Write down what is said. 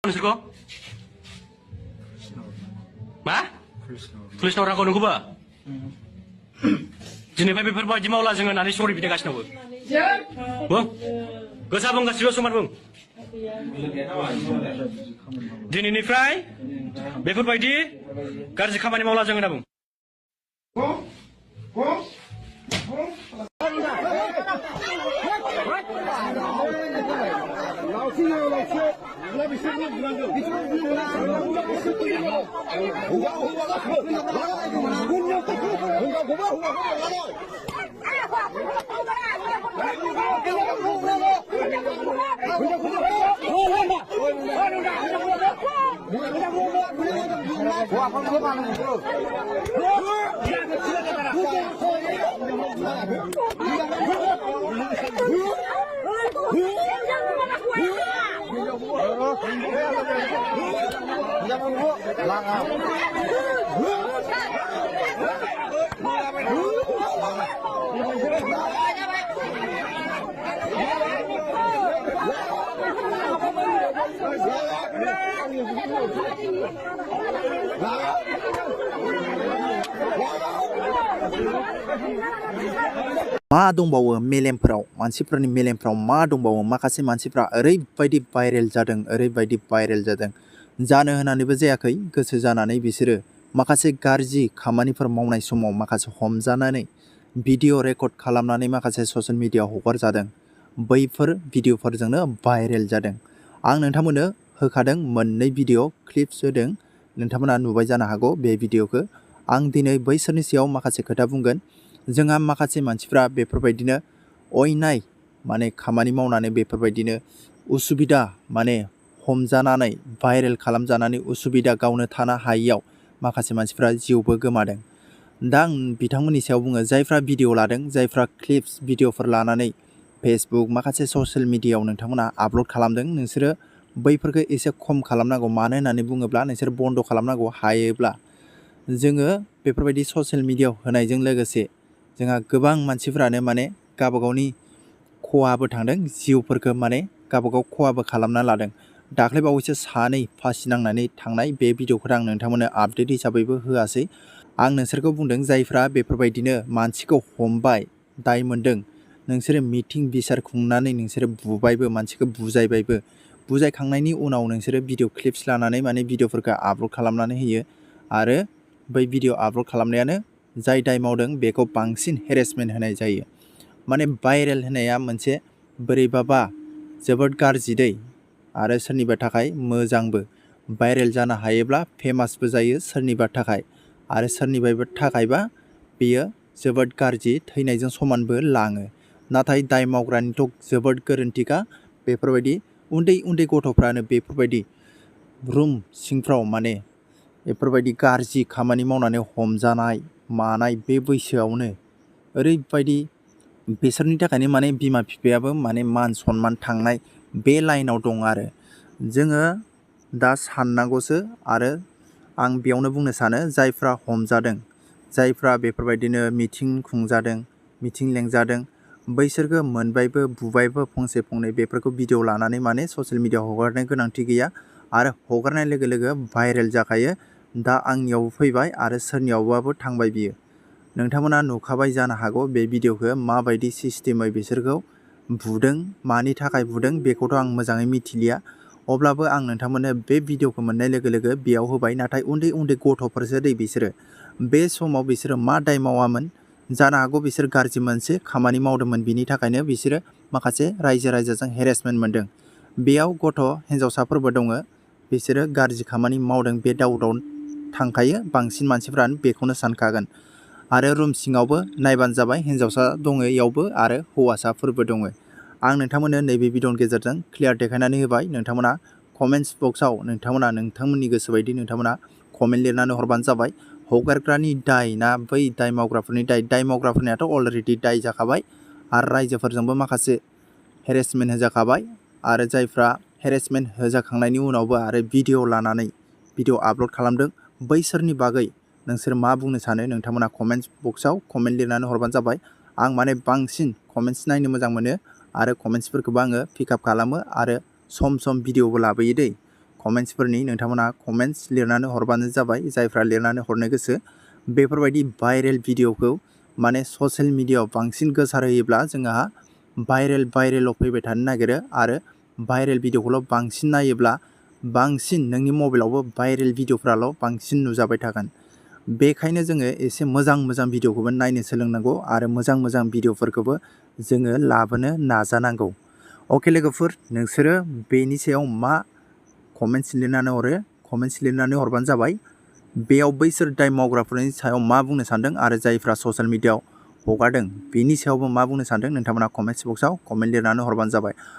नोंसोरखौ मा पुलिसनाव रांखौ नंगौबा दिनैफ्राय बेफोरबायदि मावला जोङो होननानै सरि बिदागासिनोबो बुं गोसा बुं गासिबो समान बुं दिनैनिफ्राय बेफोरबायदि गाज्रि खामानि मावला जों होनना बुं मा दंबावो मेलेमफोराव मानसिफोरनि मेलेमफोराव मा दंबावो माखासे मानसिफ्रा ओरैबायदि भाइरेल जादों जानो होनानैबो जायाखै गोसो जानानै बिसोरो माखासे गाज्रि खामानिफोर मावनाय समाव माखासे हमजानानै भिडिअ रेकर्ड खालामनानै माखासे ससियेल मिडियायाव हगारजादों बैफोर भिडिअफोरजोंनो भाइरेल जादों आं नोंथांमोननो होखादों मोननै भिडिअ क्लिप्स होदों नोंथांमोना नुबाय जानो हागौ बे भिडिअखौ आं दिनै बैसोरनि सायाव माखासे खोथा बुंगोन जोंहा माखासे मानसिफ्रा बेफोरबायदिनो अयनाय माने खामानि मावनानै बेफोरबायदिनो उसुबिदा माने हमजानानै भाइरेल खालामजानानै उसुबिदा गावनो थानो हायैयाव माखासे मानसिफ्रा जिउबो गोमादों दा आं बिथांमोननि सायाव बुङो जायफ्रा भिडिअ लादों जायफ्रा क्लिप्स भिडिअफोर लानानै फेसबुक माखासे ससियेल मिडियायाव नोंथांमोना आपल'ड खालामदों नोंसोरो बैफोरखौ एसे खम खालामनांगौ मानो होननानै बुङोब्ला नोंसोर बन्द' खालामनांगौ हायोब्ला जोङो बेफोरबायदि ससियेल मिडियायाव होनायजों लोगोसे जोंहा गोबां मानसिफ्रानो माने गावबागावनि खहाबो थांदों जिउफोरखौ माने गावबागाव खहाबो खालामना लादों दाख्लैबावैसो सानै फासि नांनानै थांनाय बे भिडिअखौ आं नोंथांमोननो आपडेट हिसाबैबो होआसै आं नोंसोरखौ बुंदों जायफ्रा बेफोरबायदिनो मानसिखौ हमबाय दाय मोनदों नोंसोरो मिटिं बिसार खुंनानै नोंसोरो बुबायबो मानसिखौ बुजायबायबो बुजायखांनायनि उनाव नोंसोरो भिडिअ क्लिप्स लानानै माने भिडिअफोरखौ आपल'ड खालामनानै होयो आरो बै भिडिअ आपल'ड खालामनायानो जाय दाय मावदों बेखौ बांसिन हेरेसमेन्ट होनाय जायो माने भाइरेल होनाया मोनसे बोरैबाबा जोबोद गाज्रि दै आरो सोरनिबा थाखाय मोजांबो भाइरेल जानो हायोब्ला फेमासबो जायो सोरनिबा थाखाय आरो सोरनिबा थाखायबा बेयो जोबोद गाज्रि थैनायजों समानबो लाङो नाथाय दाय मावग्रानिथ' जोबोद गोरोन्थिखा बेफोरबायदि उन्दै गथ'फ्रानो बेफोरबायदि रुम सिंफ्राव माने बेफोरबायदि गाज्रि खामानि मावनानै हमजानाय मानाय बे बैसोआवनो ओरैबायदि बिसोरनि थाखायनो माने बिमा बिफायाबो माने मान सनमान थांनाय बे लाइनाव दं आरो जोङो दा साननांगौसो आरो आं बेयावनो बुंनो सानो जायफ्रा हमजादों जायफ्रा बेफोरबायदिनो मिथिं खुंजादों मिथिं लेंजादों बैसोरखौ मोनबायबो बुबायबो फंसे फंनै बेफोरखौ भिडिअ लानानै माने ससियेल मिडियायाव हगारनो गोनांथि गैया आरो हगारनाय लोगो लोगो भाइरेल जाखायो दा आंनियावबो फैबाय आरो सोरनियावबाबो थांबाय बियो नोंथांमोना नुखाबाय जानो हागौ बे भिडिअखौ माबायदि सिस्टेमै बिसोरखौ बुदों मानि थाखाय बुदों बेखौथ' आं मोजाङै मिथिलिया अब्लाबो आं नोंथांमोननो बे भिडिअखौ मोननाय लोगो लोगो बेयाव होबाय नाथाय उन्दै गथ'फोरसो दै बिसोरो बे समाव बिसोरो मा दाय मावामोन जानो हागौ बिसोर गाज्रि मोनसे खामानि मावदोंमोन बिनि थाखायनो बिसोरो माखासे रायजोजों हेरेसमेन्ट मोनदों बेयाव गथ' हिन्जावसाफोरबो दङ बिसोरो गाज्रि खामानि मावदों बे दाउदाव थांखायो बांसिन मानसिफ्रानो बेखौनो सानखागोन आरो रुम सिङावबो नायबानो जाबाय हिन्जावसा दङ इयावबो आरो हौवासाफोरबो दङ आं नोंथांमोननो नैबे भिडिअनि गेजेरजों क्लियार देखायनानै होबाय नोंथांमोना कमेन्ट्स बक्सआव नोंथांमोननि गोसो बायदि नोंथांमोना कमेन्ट लिरनानै हरबानो जाबाय हगारग्रानि दाय ना बै दाय मावग्राफोरनि दाय मावग्राफोरनियाथ' अलरेडि दाय जाखाबाय आरो रायजोफोरजोंबो माखासे हेरेसमेन्ट होजाखाबाय आरो जायफ्रा हेरेसमेन्ट होजाखांनायनि उनावबो आरो भिडिअ लानानै भिडिअ आपल'ड खालामदों बैसोरनि बागै नोंसोर मा बुंनो सानो नोंथांमोना कमेन्ट्स बक्सआव कमेन्ट लिरनानै हरबानो जाबाय आं माने बांसिन कमेन्ट्स नायनो मोजां मोनो आरो कमेन्ट्सफोरखौबो आङो पिकआप खालामो आरो सम भिडिअबो लाबोयो दै कमेन्ट्सफोरनि नोंथांमोना कमेन्ट्स लिरनानै हरबानो जाबाय जायफ्रा लिरनानै हरनो गोसो बेफोरबायदि भाइरेल भिडिअखौ माने ससियेल मिडियायाव बांसिन गोसारहोयोब्ला जोंहा भाइरेलाव फैबाय थानो नागिरो आरो भाइरेल भिडिअखौल' बांसिन नायोब्ला बांसिन नोंनि मबाइलावबो भाइरेल भिडिअफ्राल' बांसिन नुजाबाय थागोन बेखायनो जोङो एसे मोजां भिडिअखौबो नायनो सोलोंनांगौ आरो मोजां भिडिअफोरखौबो जोङो लाबोनो नाजानांगौ अके लोगोफोर नोंसोरो बेनि सायाव मा कमेन्ट्स लिरनानै हरो कमेन्ट्स लिरनानै हरबानो जाबाय बेयाव बैसोर दाय मावग्राफोरनि सायाव मा बुंनो सानदों आरो जायफ्रा ससियेल मिडियायाव हगारदों बेनि सायावबो मा बुंनो सानदों नोंथांमोना कमेन्ट्स बक्सआव कमेन्ट लिरनानै हरबानो जाबाय